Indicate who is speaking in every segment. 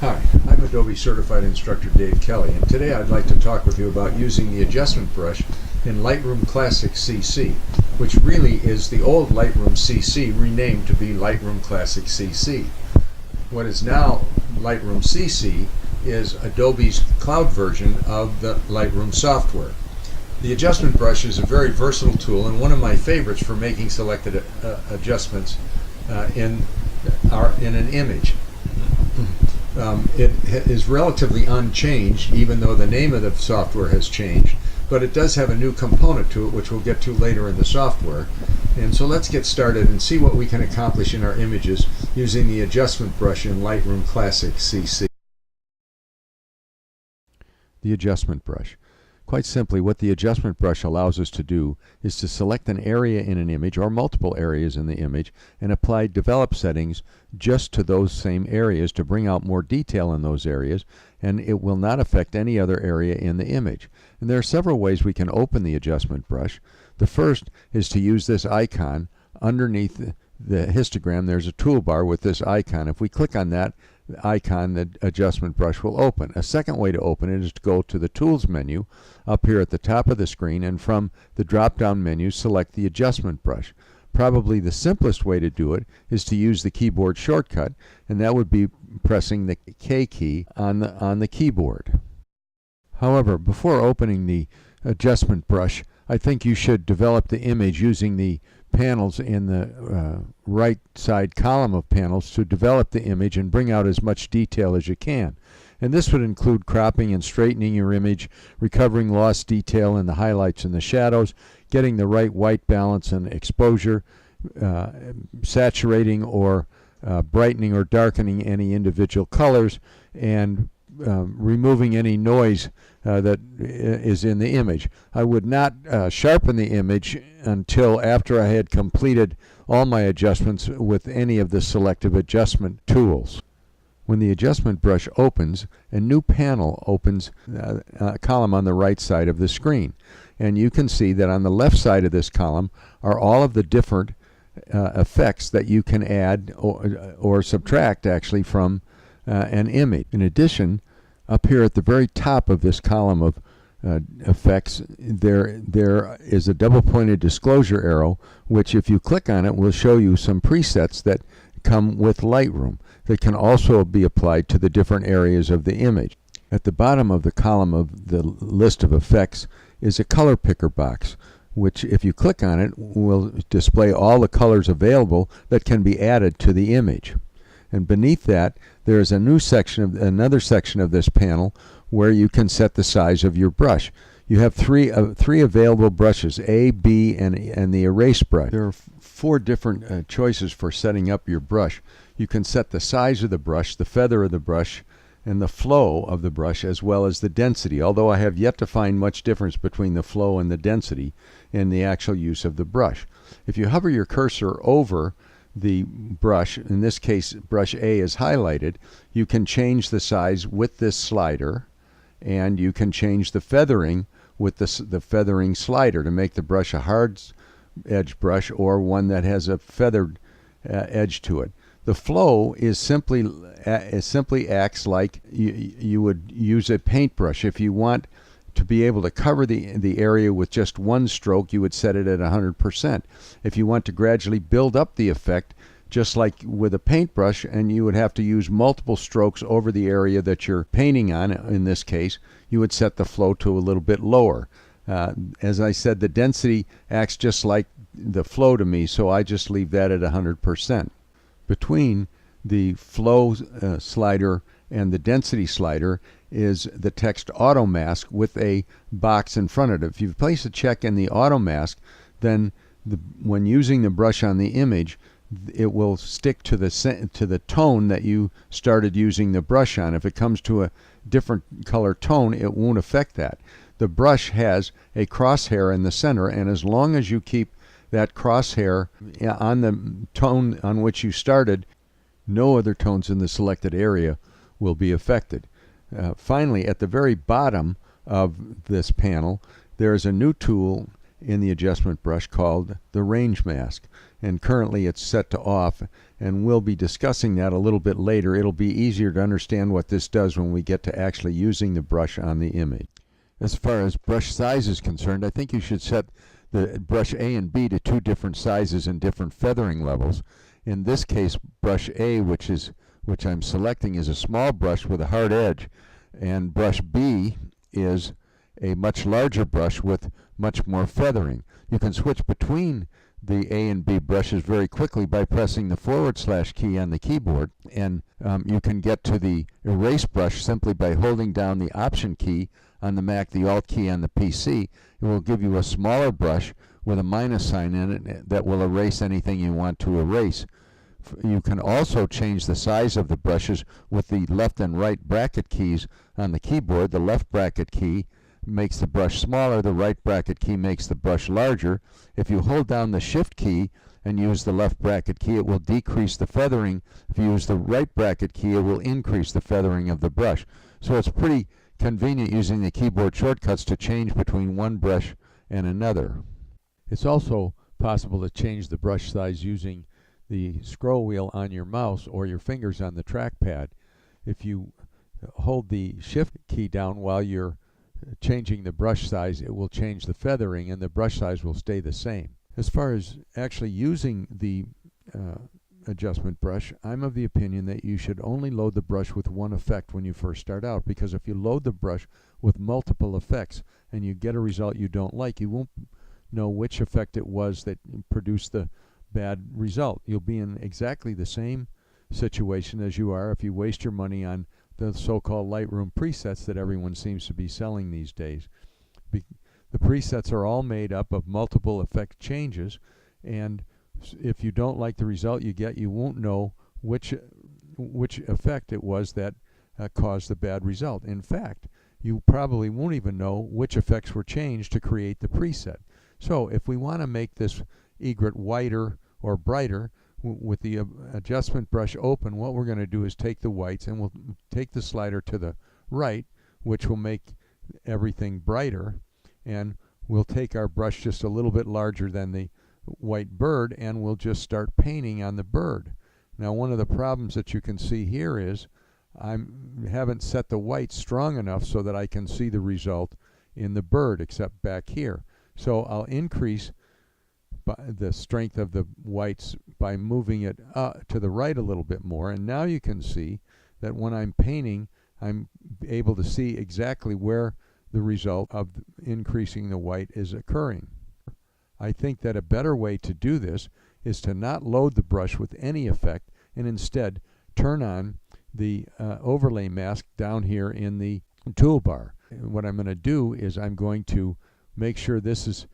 Speaker 1: Hi, I'm Adobe Certified Instructor Dave Kelly, and today I'd like to talk with you about using the adjustment brush in Lightroom Classic CC, which really is the old Lightroom CC renamed to be Lightroom Classic CC. What is now Lightroom CC is Adobe's cloud version of the Lightroom software. The adjustment brush is a very versatile tool and one of my favorites for making selected adjustments in an image. It is relatively unchanged, even though the name of the software has changed, but it does have a new component to it, which we'll get to later in the software. And so let's get started and see what we can accomplish in our images using the adjustment brush in Lightroom Classic CC. The adjustment brush. Quite simply, what the adjustment brush allows us to do is to select an area in an image or multiple areas in the image and apply develop settings just to those same areas to bring out more detail in those areas, and it will not affect any other area in the image. And there are several ways we can open the adjustment brush. The first is to use this icon underneath the histogram. There's a toolbar with this icon. If we click on that icon, the adjustment brush will open. A second way to open it is to go to the Tools menu up here at the top of the screen, and from the drop-down menu select the adjustment brush. Probably the simplest way to do it is to use the keyboard shortcut, and that would be pressing the K key on the keyboard. However, before opening the adjustment brush, I think you should develop the image using the panels in the right side column of panels to develop the image and bring out as much detail as you can. And this would include cropping and straightening your image, recovering lost detail in the highlights and the shadows, getting the right white balance and exposure, saturating or brightening or darkening any individual colors, and removing any noise that is in the image. I would not sharpen the image until after I had completed all my adjustments with any of the selective adjustment tools. When the adjustment brush opens, a new panel opens a column on the right side of the screen. And you can see that on the left side of this column are all of the different effects that you can add or subtract actually from an image. In addition, up here at the very top of this column of effects, there is a double-pointed disclosure arrow, which if you click on it will show you some presets that come with Lightroom that can also be applied to the different areas of the image. At the bottom of the column of the list of effects is a color picker box, which if you click on it will display all the colors available that can be added to the image. And beneath that there is another section of this panel where you can set the size of your brush. You have three available brushes, A, B, and the erase brush. There are four different choices for setting up your brush. You can set the size of the brush, the feather of the brush, and the flow of the brush, as well as the density, although I have yet to find much difference between the flow and the density in the actual use of the brush. If you hover your cursor over the brush, in this case brush A is highlighted, you can change the size with this slider, and you can change the feathering with the feathering slider to make the brush a hard edge brush or one that has a feathered edge to it. The flow is simply acts like you would use a paintbrush. If you want to be able to cover the area with just one stroke, you would set it at 100%. If you want to gradually build up the effect, just like with a paintbrush, and you would have to use multiple strokes over the area that you're painting on, in this case, you would set the flow to a little bit lower. As I said, the density acts just like the flow to me, so I just leave that at 100%. Between the flow slider and the density slider is the text auto mask with a box in front of it. If you place a check in the auto mask, then when using the brush on the image, it will stick to the tone that you started using the brush on. If it comes to a different color tone, it won't affect that. The brush has a crosshair in the center, and as long as you keep that crosshair on the tone on which you started, no other tones in the selected area will be affected. Finally, at the very bottom of this panel, there is a new tool in the adjustment brush called the range mask, and currently it's set to off, and we'll be discussing that a little bit later. It'll be easier to understand what this does when we get to actually using the brush on the image. As far as brush size is concerned, I think you should set the brush A and B to two different sizes and different feathering levels. In this case, brush A, which I'm selecting, is a small brush with a hard edge, and brush B is a much larger brush with much more feathering. You can switch between the A and B brushes very quickly by pressing the / key on the keyboard, and you can get to the erase brush simply by holding down the Option key on the Mac, the Alt key on the PC. It will give you a smaller brush with a minus sign in it that will erase anything you want to erase. You can also change the size of the brushes with the left and right bracket keys on the keyboard. The left bracket key makes the brush smaller, the right bracket key makes the brush larger. If you hold down the Shift key and use the left bracket key, it will decrease the feathering. If you use the right bracket key, it will increase the feathering of the brush. So it's pretty convenient using the keyboard shortcuts to change between one brush and another. It's also possible to change the brush size using the scroll wheel on your mouse or your fingers on the trackpad. If you hold the Shift key down while you're changing the brush size, it will change the feathering and the brush size will stay the same. As far as actually using the adjustment brush, I'm of the opinion that you should only load the brush with one effect when you first start out, because if you load the brush with multiple effects and you get a result you don't like, you won't know which effect it was that produced the bad result. You'll be in exactly the same situation as you are if you waste your money on the so-called Lightroom presets that everyone seems to be selling these days. The presets are all made up of multiple effect changes, and if you don't like the result you get, you won't know which effect it was that caused the bad result. In fact, you probably won't even know which effects were changed to create the preset. So if we want to make this egret whiter or brighter with the adjustment brush open, what we're going to do is take the whites and we'll take the slider to the right, which will make everything brighter, and we'll take our brush just a little bit larger than the white bird and we'll just start painting on the bird. Now, one of the problems that you can see here is I haven't set the white strong enough so that I can see the result in the bird except back here. So I'll increase the strength of the whites by moving it to the right a little bit more, and now you can see that when I'm painting I'm able to see exactly where the result of increasing the white is occurring. I think that a better way to do this is to not load the brush with any effect and instead turn on the overlay mask down here in the toolbar. What I'm going to do is I'm going to make sure this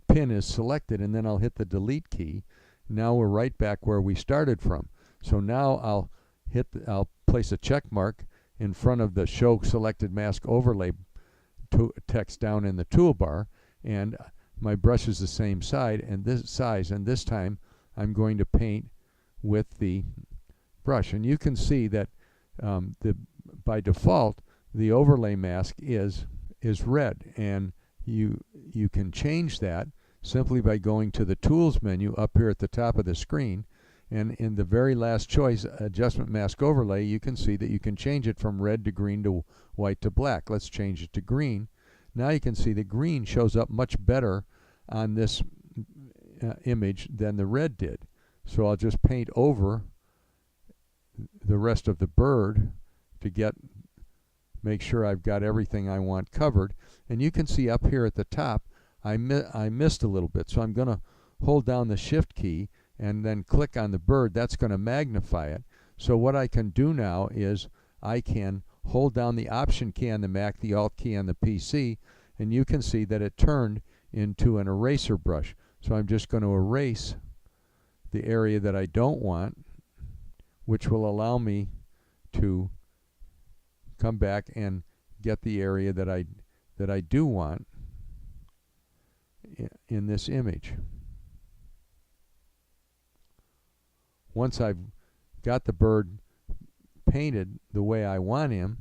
Speaker 1: pin is selected, and then I'll hit the delete key. Now we're right back where we started from. So now I'll place a check mark in front of the show selected mask overlay text down in the toolbar, and my brush is the same size, and this time I'm going to paint with the brush. And you can see that by default the overlay mask is red, and you can change that simply by going to the Tools menu up here at the top of the screen, and in the very last choice, Adjustment Mask Overlay, you can see that you can change it from red to green to white to black. Let's change it to green. Now you can see the green shows up much better on this image than the red did. So I'll just paint over the rest of the bird to make sure I've got everything I want covered. And you can see up here at the top I missed a little bit, so I'm going to hold down the Shift key and then click on the bird. That's going to magnify it. So what I can do now is I can hold down the Option key on the Mac, the Alt key on the PC, and you can see that it turned into an eraser brush. So I'm just going to erase the area that I don't want, which will allow me to come back and get the area that I do want in this image. Once I've got the bird painted the way I want him,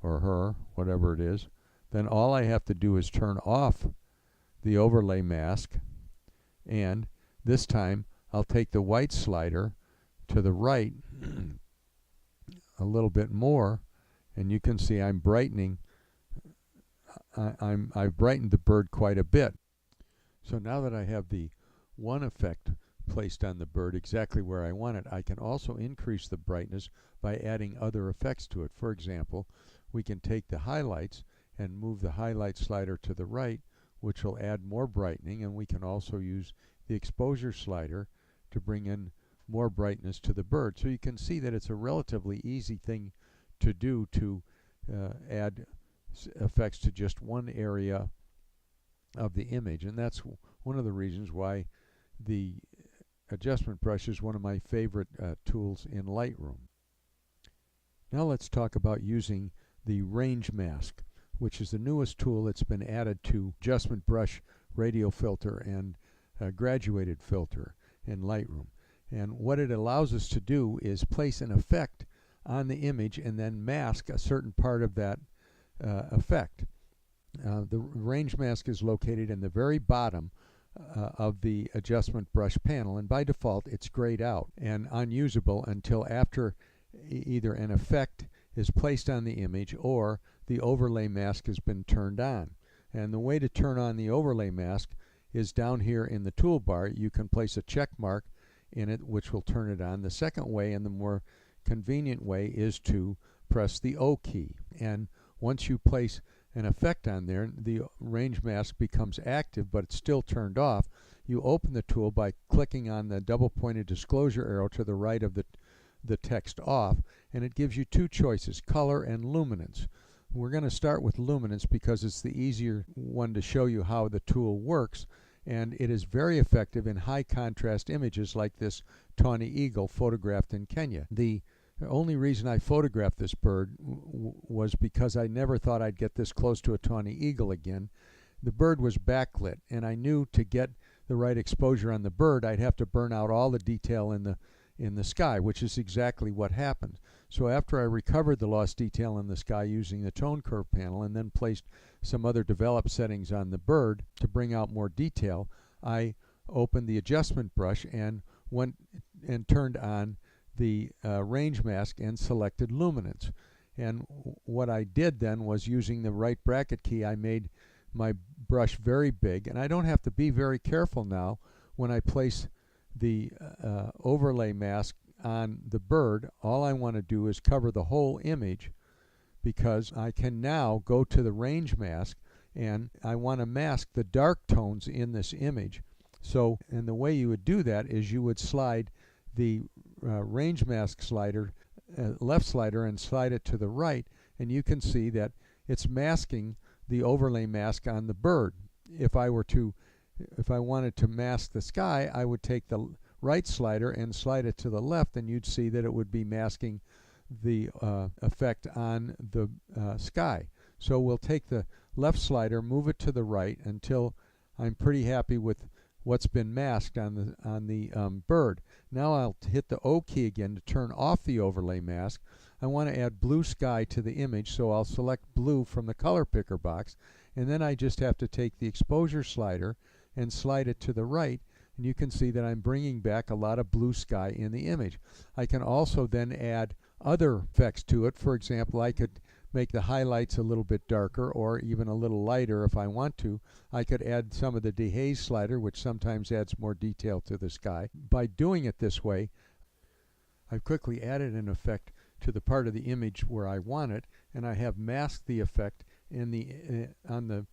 Speaker 1: or her, whatever it is, then all I have to do is turn off the overlay mask, and this time I'll take the white slider to the right a little bit more, and you can see I'm brightening. I've brightened the bird quite a bit. So now that I have the one effect placed on the bird exactly where I want it, I can also increase the brightness by adding other effects to it. For example, we can take the highlights and move the highlight slider to the right, which will add more brightening, and we can also use the exposure slider to bring in more brightness to the bird. So you can see that it's a relatively easy thing to do to add effects to just one area of the image, and that's one of the reasons why the adjustment brush is one of my favorite tools in Lightroom. Now let's talk about using the range mask, which is the newest tool that's been added to adjustment brush, radial filter, and graduated filter in Lightroom. And what it allows us to do is place an effect on the image and then mask a certain part of that effect. The range mask is located in the very bottom of the adjustment brush panel, and by default it's grayed out and unusable until after either an effect is placed on the image or the overlay mask has been turned on. And the way to turn on the overlay mask is down here in the toolbar. You can place a check mark in it, which will turn it on. The second way, and the more convenient way, is to press the O key. And once you place an effect on there, the range mask becomes active, but it's still turned off. You open the tool by clicking on the double pointed disclosure arrow to the right of the text off, and it gives you two choices, color and luminance. We're going to start with luminance because it's the easier one to show you how the tool works, and it is very effective in high contrast images like this tawny eagle photographed in Kenya. The only reason I photographed this bird was because I never thought I'd get this close to a tawny eagle again. The bird was backlit, and I knew to get the right exposure on the bird I'd have to burn out all the detail in the sky, which is exactly what happened. So after I recovered the lost detail in the sky using the tone curve panel and then placed some other developed settings on the bird to bring out more detail, I opened the adjustment brush and went and turned on the range mask and selected luminance. And what I did then was, using the right bracket key, I made my brush very big, and I don't have to be very careful now when I place the overlay mask on the bird. All I want to do is cover the whole image, because I can now go to the range mask and I want to mask the dark tones in this image. So, and the way you would do that is you would slide the range mask slider, left slider, and slide it to the right, and you can see that it's masking the overlay mask on the bird. If I wanted to mask the sky, I would take the right slider and slide it to the left, and you'd see that it would be masking the effect on the sky. So we'll take the left slider, move it to the right until I'm pretty happy with what's been masked on the bird. Now I'll hit the O key again to turn off the overlay mask. I want to add blue sky to the image, so I'll select blue from the color picker box, and then I just have to take the exposure slider and slide it to the right, and you can see that I'm bringing back a lot of blue sky in the image. I can also then add other effects to it. For example, I could make the highlights a little bit darker or even a little lighter if I want to. I could add some of the dehaze slider, which sometimes adds more detail to the sky. By doing it this way, I've quickly added an effect to the part of the image where I want it, and I have masked the effect in on the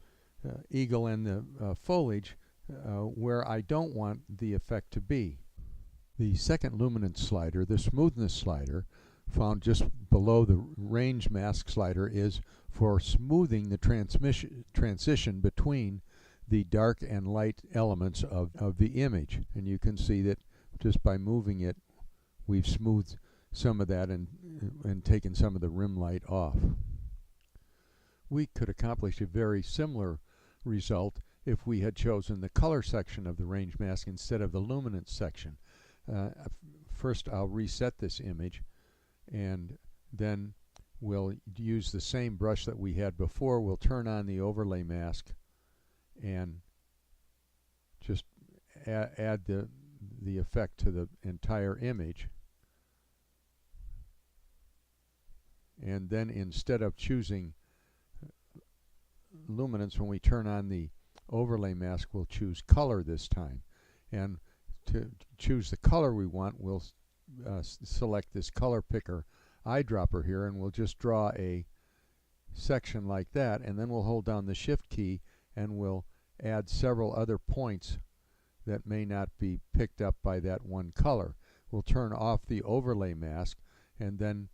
Speaker 1: eagle and the foliage where I don't want the effect to be. The second luminance slider, the smoothness slider, found just below the range mask slider, is for smoothing the transition between the dark and light elements of the image. And you can see that just by moving it, we've smoothed some of that and taken some of the rim light off. We could accomplish a very similar result if we had chosen the color section of the range mask instead of the luminance section. First, I'll reset this image, and then we'll use the same brush that we had before. We'll turn on the overlay mask and just add the effect to the entire image. And then instead of choosing luminance, when we turn on the overlay mask, we'll choose color this time. And to choose the color we want, we'll select this color picker eyedropper here, and we'll just draw a section like that, and then we'll hold down the shift key and we'll add several other points that may not be picked up by that one color. We'll turn off the overlay mask and then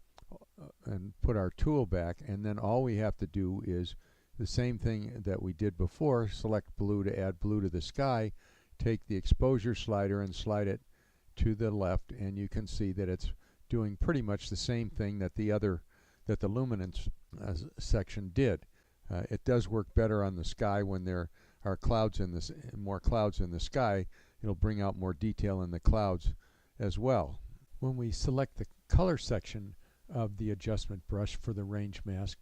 Speaker 1: put our tool back, and then all we have to do is the same thing that we did before. Select blue to add blue to the sky, take the exposure slider and slide it to the left, and you can see that it's doing pretty much the same thing that the luminance section did. It does work better on the sky when there are more clouds in the sky. It'll bring out more detail in the clouds as well. When we select the color section of the adjustment brush for the range mask,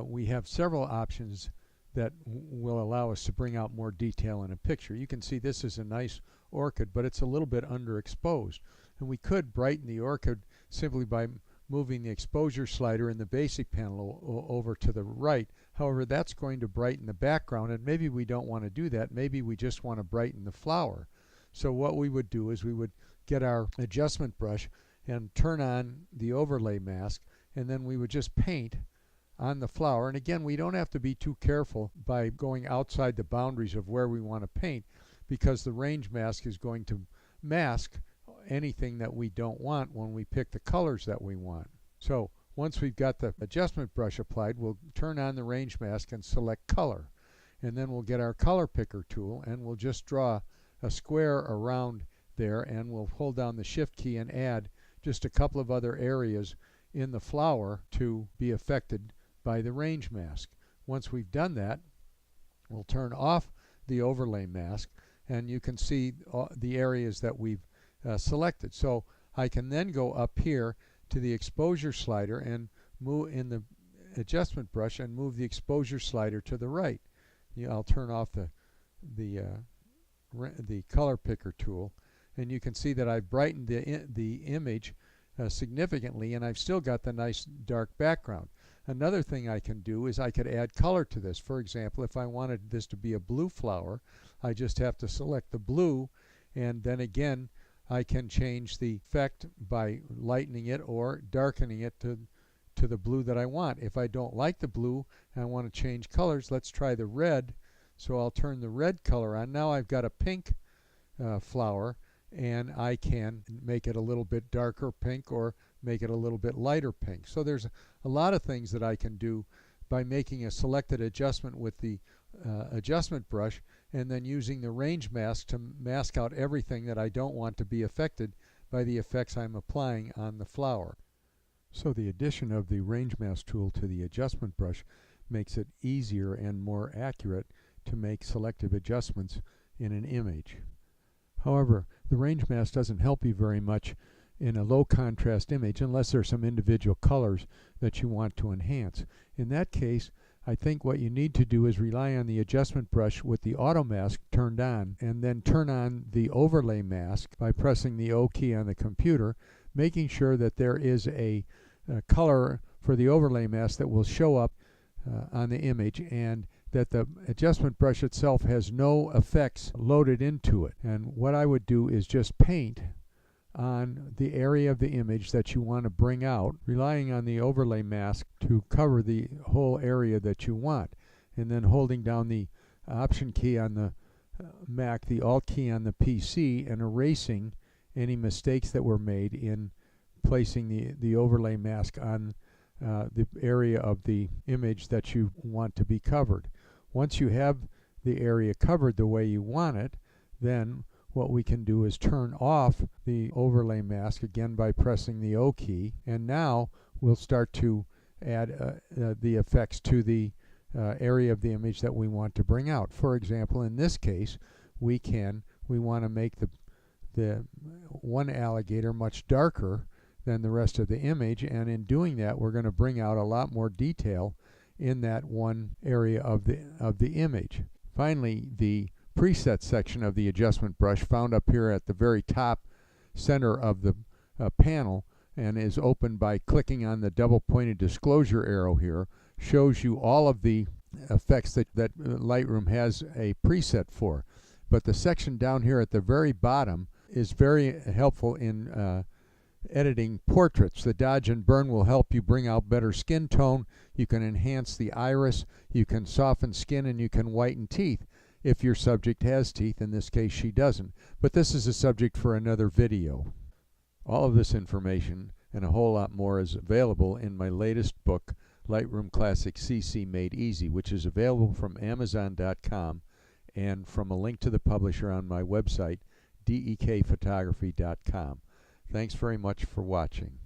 Speaker 1: we have several options that will allow us to bring out more detail in a picture. You can see this is a nice orchid, but it's a little bit underexposed. And we could brighten the orchid simply by moving the exposure slider in the basic panel over to the right. However, that's going to brighten the background, and maybe we don't want to do that. Maybe we just want to brighten the flower. So what we would do is we would get our adjustment brush and turn on the overlay mask, and then we would just paint on the flower. And again, we don't have to be too careful by going outside the boundaries of where we want to paint, because the range mask is going to mask anything that we don't want when we pick the colors that we want. So once we've got the adjustment brush applied, we'll turn on the range mask and select color, and then we'll get our color picker tool and we'll just draw a square around there, and we'll hold down the shift key and add just a couple of other areas in the flower to be affected by the range mask. Once we've done that, we'll turn off the overlay mask, and you can see the areas that we've selected. So I can then go up here to the exposure slider and move in the adjustment brush and move the exposure slider to the right. I'll turn off the color picker tool, and you can see that I've brightened the image significantly, and I've still got the nice dark background. Another thing I can do is I could add color to this. For example, if I wanted this to be a blue flower, I just have to select the blue, and then again I can change the effect by lightening it or darkening it to the blue that I want. If I don't like the blue and I want to change colors, let's try the red. So I'll turn the red color on. Now I've got a pink flower, and I can make it a little bit darker pink or make it a little bit lighter pink. So there's a lot of things that I can do by making a selected adjustment with the adjustment brush, and then using the range mask to mask out everything that I don't want to be affected by the effects I'm applying on the flower. So the addition of the range mask tool to the adjustment brush makes it easier and more accurate to make selective adjustments in an image. However, the range mask doesn't help you very much in a low contrast image unless there's some individual colors that you want to enhance. In that case, I think what you need to do is rely on the adjustment brush with the auto mask turned on, and then turn on the overlay mask by pressing the O key on the computer, making sure that there is a color for the overlay mask that will show up on the image, and that the adjustment brush itself has no effects loaded into it. And what I would do is just paint on the area of the image that you want to bring out, relying on the overlay mask to cover the whole area that you want, and then holding down the Option key on the Mac, the Alt key on the PC, and erasing any mistakes that were made in placing the overlay mask on the area of the image that you want to be covered. Once you have the area covered the way you want it, then what we can do is turn off the overlay mask again by pressing the O key, and now we'll start to add the effects to the area of the image that we want to bring out. For example, in this case, we want to make the one alligator much darker than the rest of the image, and in doing that we're going to bring out a lot more detail in that one area of the image. Finally, the preset section of the adjustment brush, found up here at the very top center of the panel, and is opened by clicking on the double pointed disclosure arrow here. Shows you all of the effects that Lightroom has a preset for. But the section down here at the very bottom is very helpful in editing portraits. The dodge and burn will help you bring out better skin tone. You can enhance the iris, you can soften skin, and you can whiten teeth if your subject has teeth. In this case, she doesn't. But this is a subject for another video. All of this information and a whole lot more is available in my latest book, Lightroom Classic CC Made Easy, which is available from Amazon.com and from a link to the publisher on my website, dekphotography.com. Thanks very much for watching.